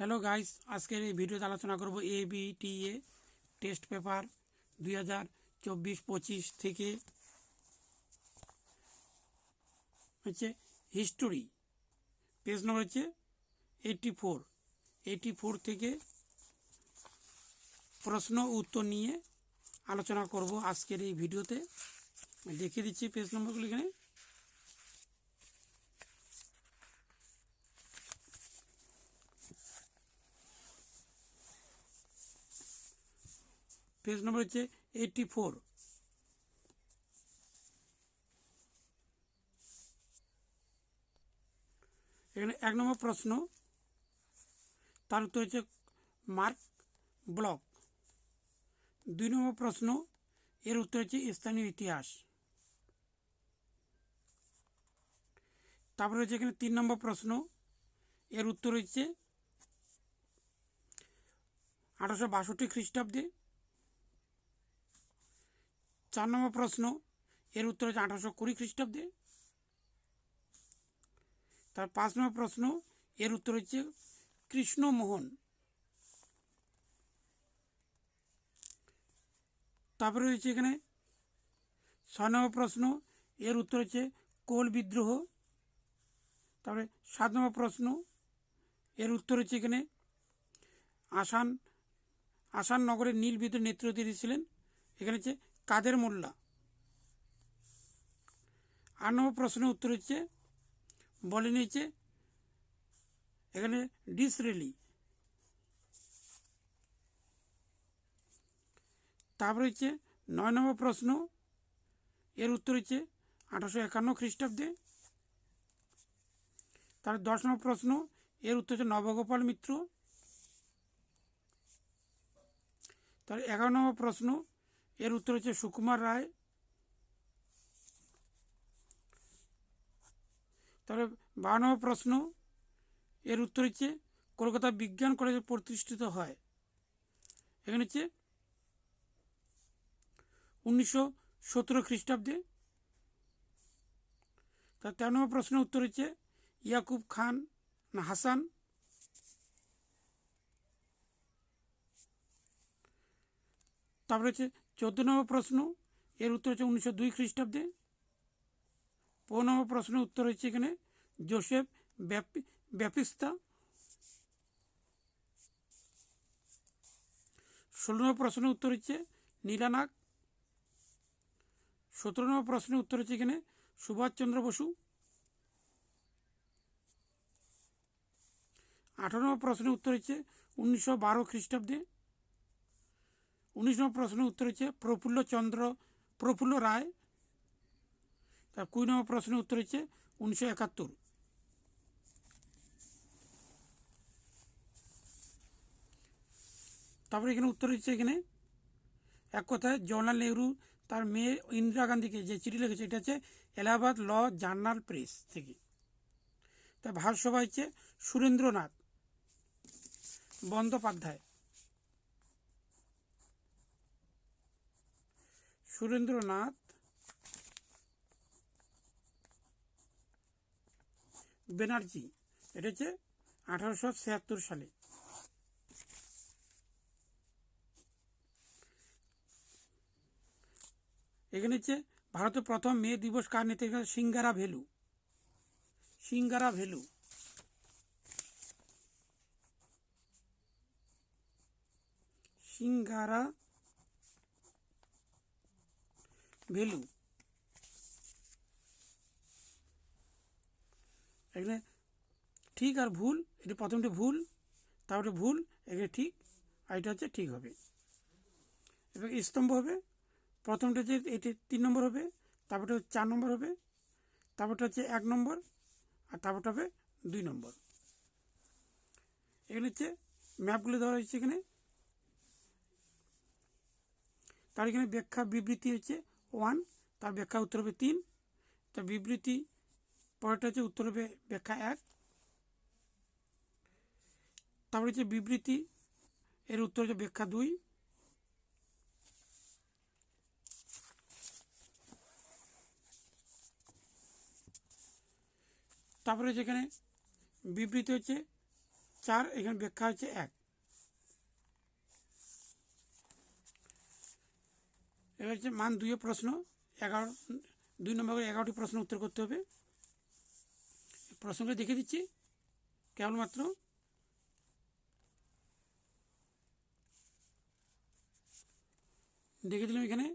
Hello guys, আজকের এই ভিডিওতে আলোচনা করব ABTA টেস্ট পেপার 2024-25 থেকে হচ্ছে হিস্টোরি, পেজ নম্বর হচ্ছে 84 থেকে প্রশ্ন উত্তর নিয়ে আলোচনা করব আজকের এই ভিডিওতে। দেখিয়ে দিচ্ছি পেজ নম্বরগুলো এখানে। পেজ নম্বর হচ্ছে 84। এখানে 1 নম্বর প্রশ্ন, তার উত্তর হচ্ছে মার্ক ব্লক। 2 নম্বর প্রশ্ন, এর উত্তর হচ্ছে স্থানীয় ইতিহাস। তারপরে হচ্ছে এখানে 3 নম্বর প্রশ্ন, এর উত্তর হচ্ছে 1862 খ্রিস্টাব্দে। 4 নম্বর প্রশ্ন, এর উত্তর হচ্ছে 1820 খ্রিস্টাব্দে। তার 5 নম্বর প্রশ্ন, এর উত্তর হচ্ছে কৃষ্ণমোহন। তারপরে হচ্ছে এখানে 6 নম্বর প্রশ্ন, এর উত্তর হচ্ছে কোল বিদ্রোহ। তারপরে 7 নম্বর প্রশ্ন, এর উত্তর হচ্ছে এখানে আসান নগরের নীল বিদ্রোহের নেতৃত্ব দিয়েছিলেন এখানে হচ্ছে কাদের মোল্লা। 8 নম্বর প্রশ্নের উত্তর হচ্ছে বলে নিয়েছে এখানে ডিসরেলি। তারপরে হচ্ছে 9 নম্বর প্রশ্ন, এর উত্তর হচ্ছে 1851 খ্রিস্টাব্দে। তার 10 নম্বর প্রশ্ন, এর উত্তর হচ্ছে নবগোপাল মিত্র। তার 11 নম্বর প্রশ্ন, এর উত্তর হচ্ছে সুকুমার রায়। তারপরে 12 নম্বর প্রশ্ন, এর উত্তর হচ্ছে কলকাতা বিজ্ঞান কলেজে প্রতিষ্ঠিত হয় এখানে হচ্ছে 1917 খ্রিস্টাব্দে। তার 13 নম্বর প্রশ্নের উত্তর হচ্ছে ইয়াকুব খান না হাসান। তারপরে হচ্ছে 14 নম্বর প্রশ্ন, এর উত্তর হচ্ছে 1902 খ্রিস্টাব্দে। 15 নম্বর প্রশ্নের উত্তর হচ্ছে এখানে জোসেফ ব্যাপিস্তা। 16 নম্বর প্রশ্নের উত্তর হচ্ছে নীলানাগ। 17 নম্বর প্রশ্নের উত্তর হচ্ছে এখানে সুভাষচন্দ্র বসু। 18 নম্বর প্রশ্নের উত্তর হচ্ছে 1912 খ্রিস্টাব্দে। 19 নম্বর প্রশ্নের উত্তর হচ্ছে প্রফুল্ল রায়। তার 20 নম্বর প্রশ্নের উত্তর হচ্ছে 1971। তারপরে এখানে উত্তর হচ্ছে এখানে এক কথায় জওয়াহরলাল নেহরু তার মেয়ে ইন্দিরা গান্ধীকে যে চিঠি লিখেছে এটা হচ্ছে এলাহাবাদ ল জার্নাল প্রেস থেকে। তার ভারতসভা হচ্ছে সুরেন্দ্রনাথ বন্দ্যোপাধ্যায়। সুরেন্দ্রনাথ ব্যানার্জি, এটা হচ্ছে 1876 সালে। এখানে হচ্ছে ভারতের প্রথম মে দিবস কার নেতৃত্বে? সিঙ্গারা ভেলু। সিঙ্গারা ভেলু। সিঙ্গারা ভেলু। এখানে ঠিক আর ভুল, এটা প্রথমটা ভুল, তারপরে ভুল, এখানে ঠিক, আর এটা হচ্ছে ঠিক হবে। এবং স্তম্ভ হবে, প্রথমটা হচ্ছে এটি 3 নম্বর হবে, তারপরটা হচ্ছে 4 নম্বর হবে, তারপরটা হচ্ছে 1 নম্বর, আর তারপরটা হবে 2 নম্বর। এখানে হচ্ছে ম্যাপগুলো দেওয়া হয়েছে এখানে। তার এখানে ব্যাখ্যা বিবৃতি হচ্ছে 1, তার ব্যাখ্যা উত্তর হবে 3, তার বিবৃতি পরেরটা হচ্ছে উত্তর হবে ব্যাখ্যা 1, তারপরে হচ্ছে বিবৃতি এর উত্তর হচ্ছে ব্যাখ্যা 2, তারপরে যেখানে বিবৃতি হচ্ছে 4, এখানে ব্যাখ্যা হচ্ছে 1। এবার হচ্ছে মান 2 প্রশ্ন 11, 2 নম্বর করে 11টি প্রশ্ন উত্তর করতে হবে। প্রশ্নগুলো দেখে দিচ্ছি কেবলমাত্র। দেখে দিলাম। এখানে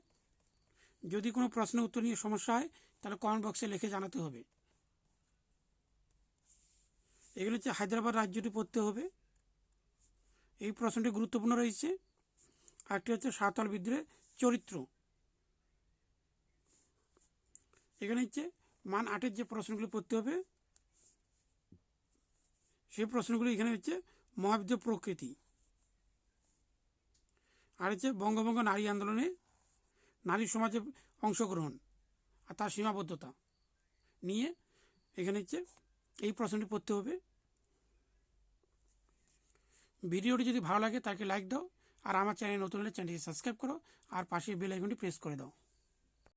যদি কোনো প্রশ্নের উত্তর নিয়ে সমস্যা হয় তাহলে কমেন্ট বক্সে লিখে জানাতে হবে। এগুলো হচ্ছে হায়দ্রাবাদ রাজ্যটি পড়তে হবে, এই প্রশ্নটি গুরুত্বপূর্ণ রয়েছে। আরেকটি হচ্ছে সাঁওতাল বিদ্রোহের চরিত্র। এখানে হচ্ছে মান 8-এর যে প্রশ্নগুলি পড়তে হবে সেই প্রশ্নগুলি এখানে হচ্ছে মহাবিদ্রোহ প্রকৃতি, আর হচ্ছে বঙ্গভঙ্গ নারী আন্দোলনে নারী সমাজে অংশগ্রহণ আর তার সীমাবদ্ধতা নিয়ে এখানে হচ্ছে এই প্রশ্নটি পড়তে হবে। ভিডিওটি যদি ভালো লাগে তাকে লাইক দাও, আর আমার চ্যানেল নতুন হলে চ্যানেলটি সাবস্ক্রাইব করো, আর পাশে বেল আইকনটি প্রেস করে দাও।